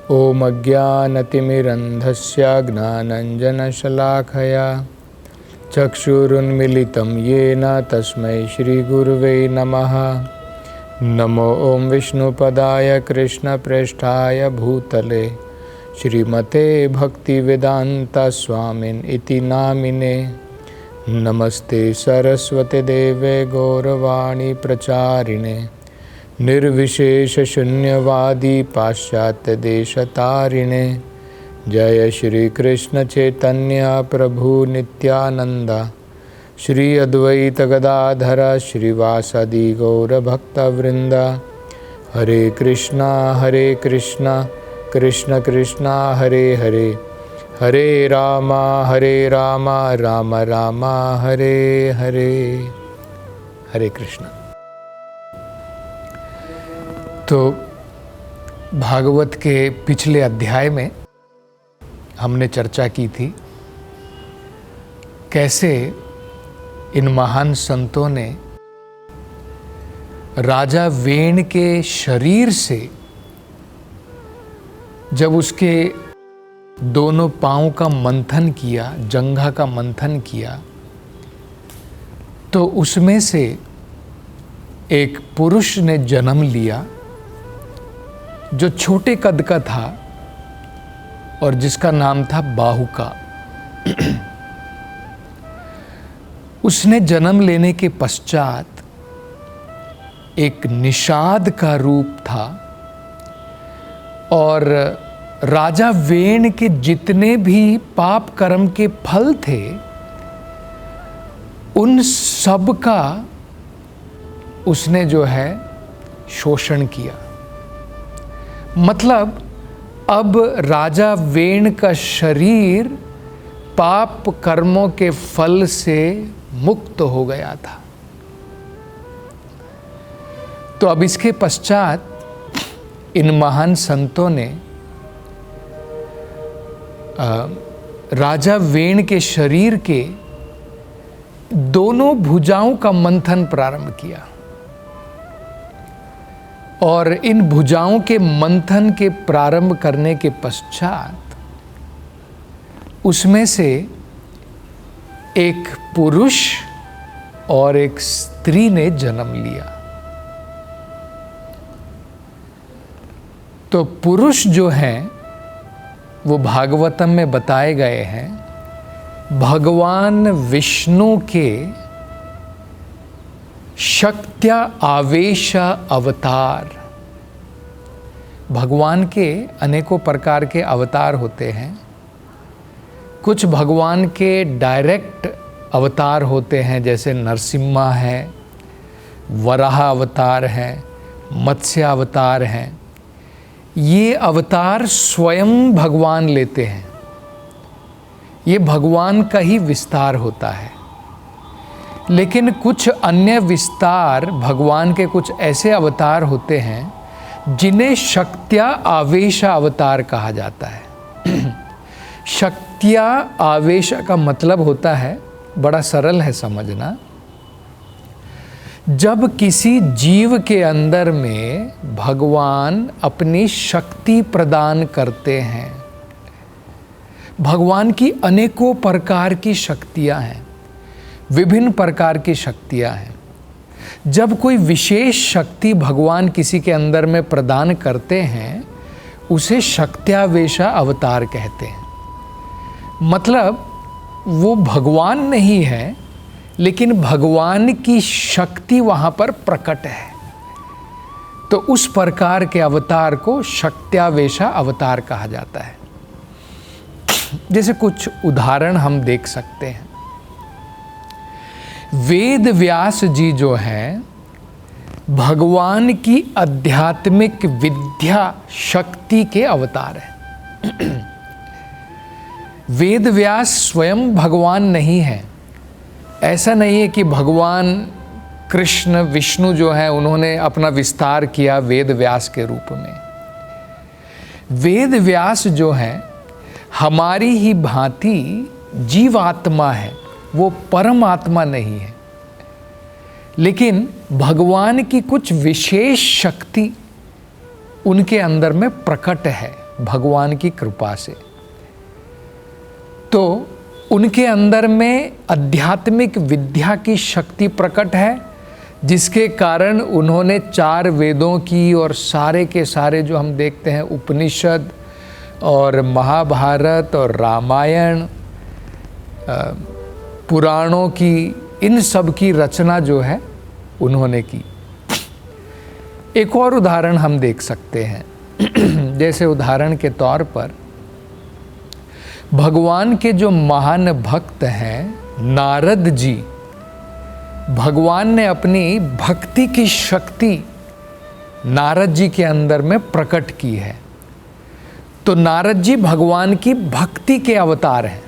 ॐ अज्ञानतिमिरन्धस्य ज्ञानाञ्जनशलाकया चक्षुरुन्मीलितं येन तस्मै श्रीगुरुवे नमः। नमो ॐ विष्णुपदाय कृष्णप्रेष्ठाय भूतले श्रीमते भक्तिवेदान्तस्वामिन् इति नामिने। नमस्ते सरस्वते देवे गौरवाणी प्रचारिणे निर्विशेषशून्यवादी पाश्चात्यदेशतारिणे। जय श्री कृष्ण चैतन्य प्रभु नित्यानंद श्री अद्वैत गदाधर श्रीवासदि गौरभक्तवृंद। हरे कृष्णा कृष्ण कृष्णा हरे हरे, हरे राम राम राम हरे हरे। हरे कृष्ण। तो भागवत के पिछले अध्याय में हमने चर्चा की थी कैसे इन महान संतों ने राजा वेण के शरीर से जब उसके दोनों पांव का मंथन किया, जंघा का मंथन किया, तो उसमें से एक पुरुष ने जन्म लिया जो छोटे कद का था और जिसका नाम था बाहुका। उसने जन्म लेने के पश्चात एक निषाद का रूप था और राजा वेण के जितने भी पाप कर्म के फल थे उन सब का उसने जो है शोषण किया। मतलब अब राजा वेण का शरीर पाप कर्मों के फल से मुक्त हो गया था। तो अब इसके पश्चात इन महान संतों ने राजा वेण के शरीर के दोनों भुजाओं का मंथन प्रारंभ किया और इन भुजाओं के मंथन के प्रारंभ करने के पश्चात उसमें से एक पुरुष और एक स्त्री ने जन्म लिया। तो पुरुष जो हैं वो भागवतम में बताए गए हैं भगवान विष्णु के शक्त्या आवेश अवतार। भगवान के अनेकों प्रकार के अवतार होते हैं। कुछ भगवान के डायरेक्ट अवतार होते हैं जैसे नरसिम्हा है, वराह अवतार है, मत्स्य अवतार हैं। ये अवतार स्वयं भगवान लेते हैं। ये भगवान का ही विस्तार होता है। लेकिन कुछ अन्य विस्तार भगवान के कुछ ऐसे अवतार होते हैं जिन्हें शक्त्या आवेश अवतार कहा जाता है। शक्त्या आवेश का मतलब होता है, बड़ा सरल है समझना, जब किसी जीव के अंदर में भगवान अपनी शक्ति प्रदान करते हैं। भगवान की अनेकों प्रकार की शक्तियां हैं, विभिन्न प्रकार की शक्तियां हैं। जब कोई विशेष शक्ति भगवान किसी के अंदर में प्रदान करते हैं उसे शक्त्यावेशा अवतार कहते हैं। मतलब वो भगवान नहीं है लेकिन भगवान की शक्ति वहाँ पर प्रकट है। तो उस प्रकार के अवतार को शक्त्यावेशा अवतार कहा जाता है। जैसे कुछ उदाहरण हम देख सकते हैं। वेद व्यास जी जो हैं भगवान की आध्यात्मिक विद्या शक्ति के अवतार हैं। वेद व्यास स्वयं भगवान नहीं है। ऐसा नहीं है कि भगवान कृष्ण विष्णु जो है उन्होंने अपना विस्तार किया वेद व्यास के रूप में। वेद व्यास जो है हमारी ही भांति जीवात्मा है, वो परमात्मा नहीं है। लेकिन भगवान की कुछ विशेष शक्ति उनके अंदर में प्रकट है। भगवान की कृपा से। तो उनके अंदर में आध्यात्मिक विद्या की शक्ति प्रकट है, जिसके कारण उन्होंने 4 वेदों की और सारे के सारे जो हम देखते हैं उपनिषद और महाभारत और रामायण, पुराणों की, इन सब की रचना जो है उन्होंने की। एक और उदाहरण हम देख सकते हैं। जैसे उदाहरण के तौर पर भगवान के जो महान भक्त हैं नारद जी, भगवान ने अपनी भक्ति की शक्ति नारद जी के अंदर में प्रकट की है। तो नारद जी भगवान की भक्ति के अवतार हैं।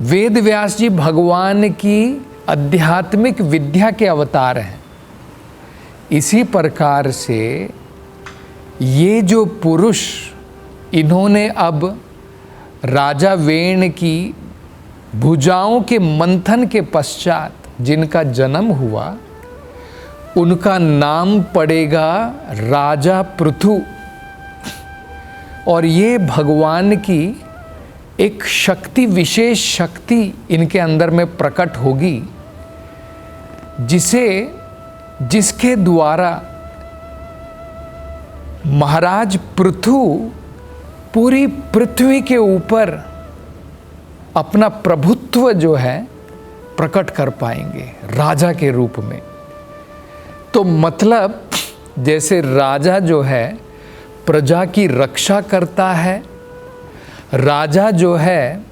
वेद व्यास जी भगवान की आध्यात्मिक विद्या के अवतार हैं। इसी प्रकार से ये जो पुरुष, इन्होंने अब राजा वेण की भुजाओं के मंथन के पश्चात जिनका जन्म हुआ, उनका नाम पड़ेगा राजा पृथु। और ये भगवान की एक शक्ति, विशेष शक्ति इनके अंदर में प्रकट होगी, जिसके द्वारा महाराज पृथु पूरी पृथ्वी के ऊपर अपना प्रभुत्व जो है प्रकट कर पाएंगे राजा के रूप में। तो मतलब जैसे राजा जो है प्रजा की रक्षा करता है, राजा जो है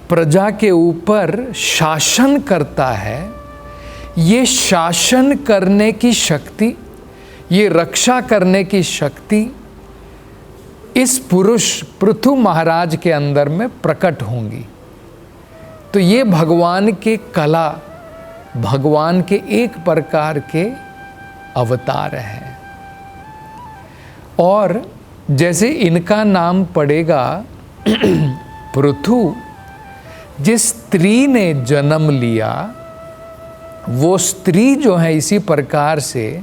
प्रजा के ऊपर शासन करता है, ये शासन करने की शक्ति, ये रक्षा करने की शक्ति इस पुरुष पृथु महाराज के अंदर में प्रकट होंगी। तो ये भगवान के कला, भगवान के एक प्रकार के अवतार हैं। और जैसे इनका नाम पड़ेगा पृथु, जिस स्त्री ने जन्म लिया वो स्त्री जो है इसी प्रकार से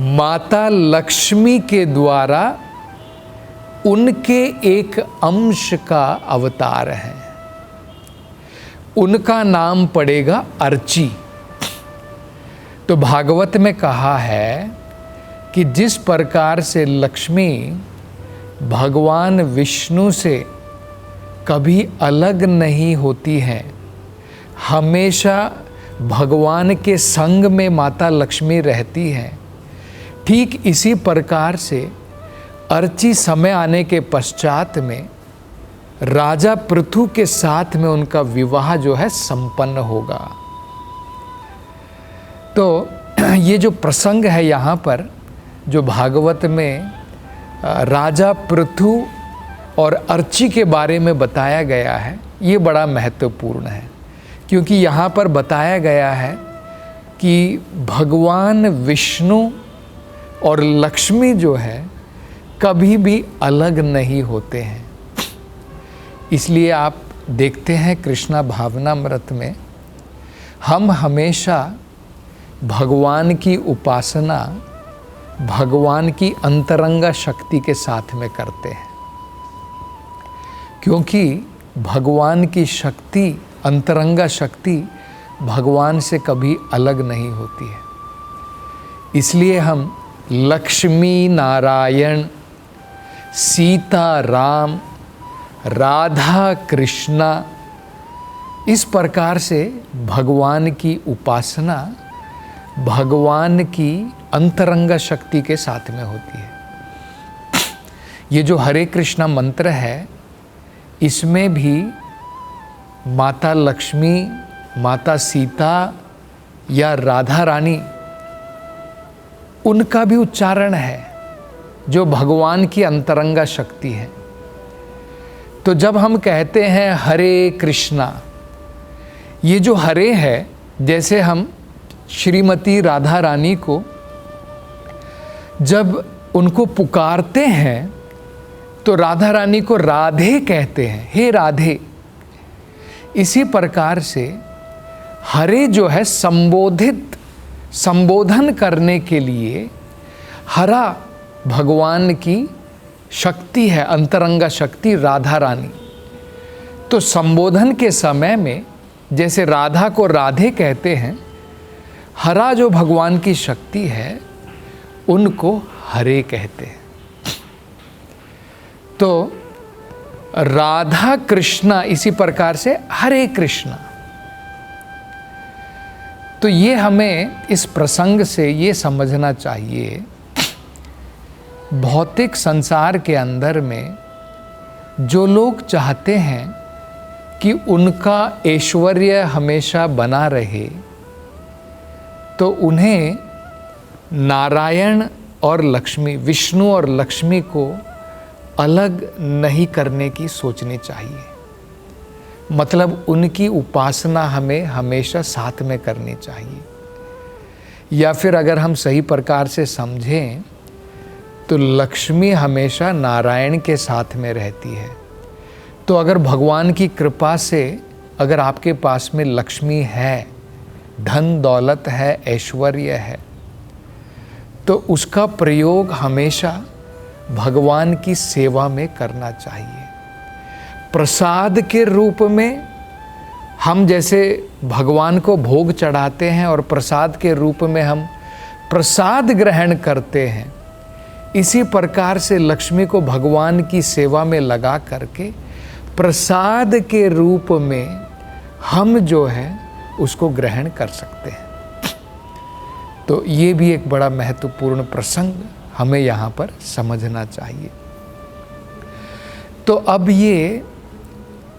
माता लक्ष्मी के द्वारा उनके एक अंश का अवतार है। उनका नाम पड़ेगा अर्ची। तो भागवत में कहा है कि जिस प्रकार से लक्ष्मी भगवान विष्णु से कभी अलग नहीं होती हैं, हमेशा भगवान के संग में माता लक्ष्मी रहती हैं, ठीक इसी प्रकार से अर्ची समय आने के पश्चात में राजा पृथु के साथ में उनका विवाह जो है संपन्न होगा। तो ये जो प्रसंग है यहाँ पर जो भागवत में राजा पृथु और अर्ची के बारे में बताया गया है, ये बड़ा महत्वपूर्ण है, क्योंकि यहाँ पर बताया गया है कि भगवान विष्णु और लक्ष्मी जो है कभी भी अलग नहीं होते हैं। इसलिए आप देखते हैं कृष्णा भावनामृत में हम हमेशा भगवान की उपासना भगवान की अंतरंगा शक्ति के साथ में करते हैं, क्योंकि भगवान की शक्ति, अंतरंगा शक्ति भगवान से कभी अलग नहीं होती है। इसलिए हम लक्ष्मी नारायण, सीता राम, राधा कृष्णा, इस प्रकार से भगवान की उपासना भगवान की अंतरंगा शक्ति के साथ में होती है। ये जो हरे कृष्णा मंत्र है, इसमें भी माता लक्ष्मी, माता सीता या राधा रानी, उनका भी उच्चारण है जो भगवान की अंतरंगा शक्ति है। तो जब हम कहते हैं हरे कृष्णा, ये जो हरे है, जैसे हम श्रीमती राधा रानी को जब उनको पुकारते हैं तो राधा रानी को राधे कहते हैं, हे राधे। इसी प्रकार से हरे जो है संबोधन करने के लिए हरा भगवान की शक्ति है, अंतरंगा शक्ति राधा रानी। तो संबोधन के समय में जैसे राधा को राधे कहते हैं, हरा जो भगवान की शक्ति है उनको हरे कहते हैं। तो राधा कृष्णा इसी प्रकार से हरे कृष्णा। तो ये हमें इस प्रसंग से ये समझना चाहिए, भौतिक संसार के अंदर में जो लोग चाहते हैं कि उनका ऐश्वर्य हमेशा बना रहे, तो उन्हें नारायण और लक्ष्मी, विष्णु और लक्ष्मी को अलग नहीं करने की सोचनी चाहिए। मतलब उनकी उपासना हमें हमेशा साथ में करनी चाहिए। या फिर अगर हम सही प्रकार से समझें तो लक्ष्मी हमेशा नारायण के साथ में रहती है। तो अगर भगवान की कृपा से अगर आपके पास में लक्ष्मी है, धन दौलत है, ऐश्वर्य है, तो उसका प्रयोग हमेशा भगवान की सेवा में करना चाहिए। प्रसाद के रूप में हम जैसे भगवान को भोग चढ़ाते हैं और प्रसाद के रूप में हम प्रसाद ग्रहण करते हैं, इसी प्रकार से लक्ष्मी को भगवान की सेवा में लगा करके प्रसाद के रूप में हम जो है उसको ग्रहण कर सकते हैं। तो ये भी एक बड़ा महत्वपूर्ण प्रसंग हमें यहाँ पर समझना चाहिए। तो अब ये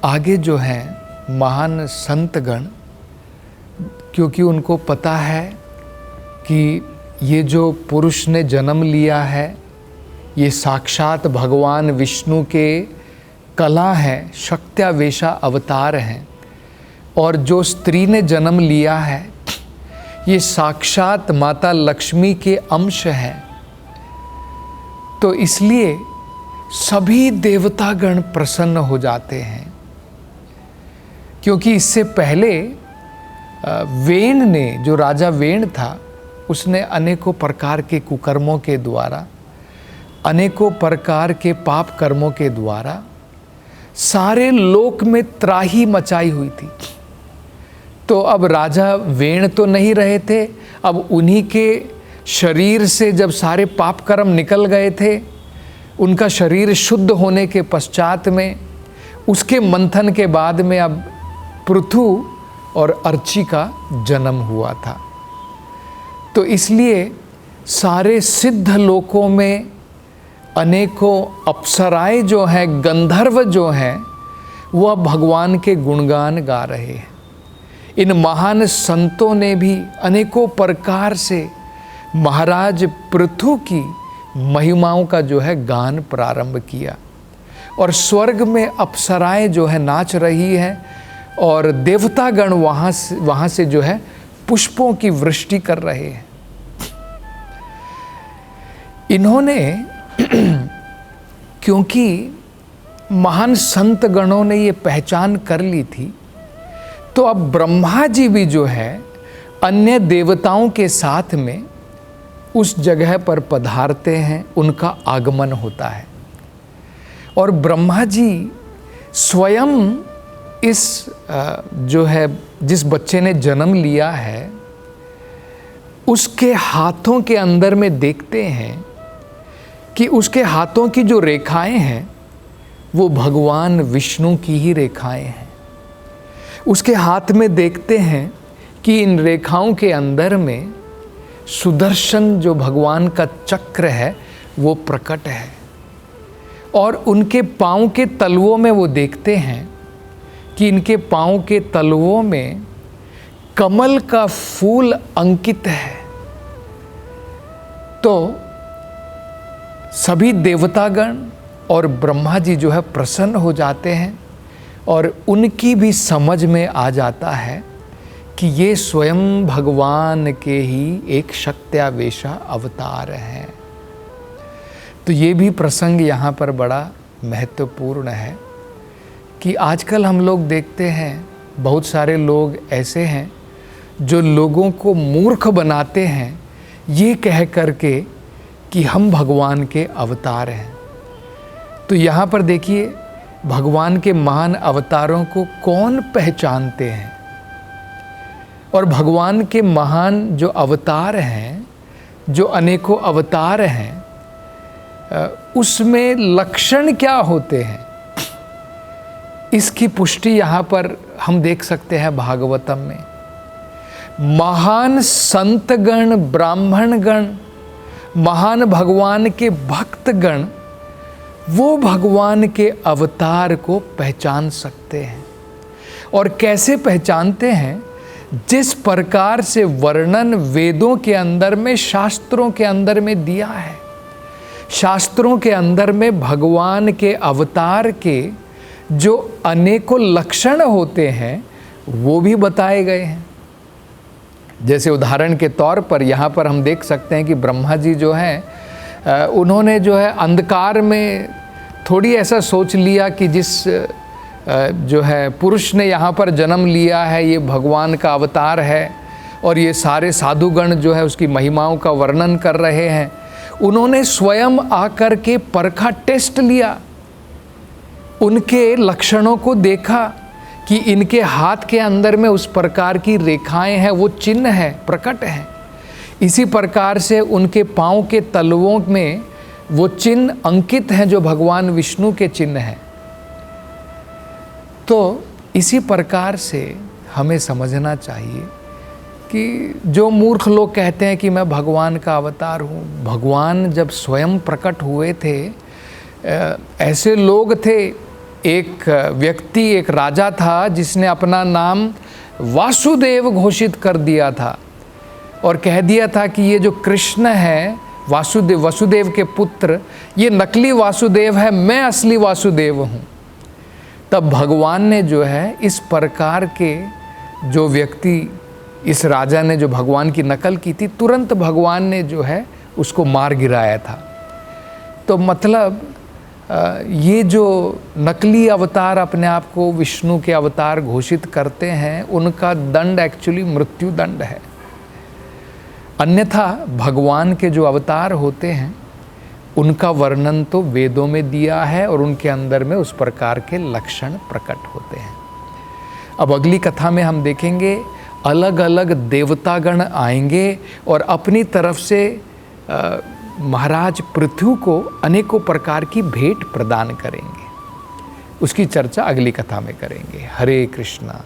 आगे जो हैं महान संतगण, क्योंकि उनको पता है कि ये जो पुरुष ने जन्म लिया है ये साक्षात भगवान विष्णु के कला है, शक्त्यावेशा अवतार हैं, और जो स्त्री ने जन्म लिया है ये साक्षात माता लक्ष्मी के अंश हैं। तो इसलिए सभी देवतागण प्रसन्न हो जाते हैं, क्योंकि इससे पहले वेन ने, जो राजा वेन था, उसने अनेकों प्रकार के कुकर्मों के द्वारा, अनेकों प्रकार के पाप कर्मों के द्वारा सारे लोक में त्राही मचाई हुई थी। तो अब राजा वेन तो नहीं रहे थे, अब उन्हीं के शरीर से जब सारे पाप कर्म निकल गए थे, उनका शरीर शुद्ध होने के पश्चात में, उसके मंथन के बाद में अब पृथु और अर्ची का जन्म हुआ था। तो इसलिए सारे सिद्ध लोकों में अनेकों अप्सराएं जो हैं, गंधर्व जो हैं, वह भगवान के गुणगान गा रहे हैं। इन महान संतों ने भी अनेकों प्रकार से महाराज पृथु की महिमाओं का जो है गान प्रारंभ किया, और स्वर्ग में अप्सराएं जो है नाच रही हैं, और देवतागण वहाँ से जो है पुष्पों की वृष्टि कर रहे हैं। इन्होंने क्योंकि महान संत गणों ने ये पहचान कर ली थी, तो अब ब्रह्मा जी भी जो है अन्य देवताओं के साथ में उस जगह पर पधारते हैं, उनका आगमन होता है। और ब्रह्मा जी स्वयं इस जो है जिस बच्चे ने जन्म लिया है उसके हाथों के अंदर में देखते हैं कि उसके हाथों की जो रेखाएं हैं वो भगवान विष्णु की ही रेखाएं हैं। उसके हाथ में देखते हैं कि इन रेखाओं के अंदर में सुदर्शन जो भगवान का चक्र है वो प्रकट है, और उनके पाँव के तलवों में वो देखते हैं कि इनके पाँव के तलवों में कमल का फूल अंकित है। तो सभी देवतागण और ब्रह्मा जी जो है प्रसन्न हो जाते हैं, और उनकी भी समझ में आ जाता है कि ये स्वयं भगवान के ही एक शक्त्यावेशा अवतार हैं। तो ये भी प्रसंग यहाँ पर बड़ा महत्वपूर्ण है कि आजकल हम लोग देखते हैं बहुत सारे लोग ऐसे हैं जो लोगों को मूर्ख बनाते हैं ये कह करके कि हम भगवान के अवतार हैं। तो यहाँ पर देखिए, भगवान के महान अवतारों को कौन पहचानते हैं, और भगवान के महान जो अवतार हैं, जो अनेकों अवतार हैं, उसमें लक्षण क्या होते हैं, इसकी पुष्टि यहाँ पर हम देख सकते हैं भागवतम में। महान संतगण, ब्राह्मणगण, महान भगवान के भक्तगण, वो भगवान के अवतार को पहचान सकते हैं। और कैसे पहचानते हैं? जिस प्रकार से वर्णन वेदों के अंदर में, शास्त्रों के अंदर में दिया है। शास्त्रों के अंदर में भगवान के अवतार के जो अनेकों लक्षण होते हैं वो भी बताए गए हैं। जैसे उदाहरण के तौर पर यहाँ पर हम देख सकते हैं कि ब्रह्मा जी जो हैं, उन्होंने जो है अंधकार में थोड़ी ऐसा सोच लिया कि जिस जो है पुरुष ने यहाँ पर जन्म लिया है ये भगवान का अवतार है, और ये सारे साधुगण जो है उसकी महिमाओं का वर्णन कर रहे हैं। उन्होंने स्वयं आकर के परखा, टेस्ट लिया, उनके लक्षणों को देखा कि इनके हाथ के अंदर में उस प्रकार की रेखाएं हैं, वो चिन्ह है, प्रकट है। इसी प्रकार से उनके पाँव के तलवों में वो चिन्ह अंकित हैं जो भगवान विष्णु के चिन्ह हैं। तो इसी प्रकार से हमें समझना चाहिए कि जो मूर्ख लोग कहते हैं कि मैं भगवान का अवतार हूँ, भगवान जब स्वयं प्रकट हुए थे, ऐसे लोग थे। एक व्यक्ति, एक राजा था जिसने अपना नाम वासुदेव घोषित कर दिया था और कह दिया था कि ये जो कृष्ण है, वसुदेव के पुत्र, ये नकली वासुदेव है, मैं असली वासुदेव हूँ। तब भगवान ने जो है इस प्रकार के जो व्यक्ति, इस राजा ने जो भगवान की नकल की थी, तुरंत भगवान ने जो है उसको मार गिराया था। तो मतलब ये जो नकली अवतार अपने आप को विष्णु के अवतार घोषित करते हैं, उनका दंड एक्चुअली मृत्यु दंड है। अन्यथा भगवान के जो अवतार होते हैं उनका वर्णन तो वेदों में दिया है और उनके अंदर में उस प्रकार के लक्षण प्रकट होते हैं। अब अगली कथा में हम देखेंगे अलग अलग देवतागण आएंगे और अपनी तरफ से महाराज पृथु को अनेकों प्रकार की भेंट प्रदान करेंगे। उसकी चर्चा अगली कथा में करेंगे। हरे कृष्णा।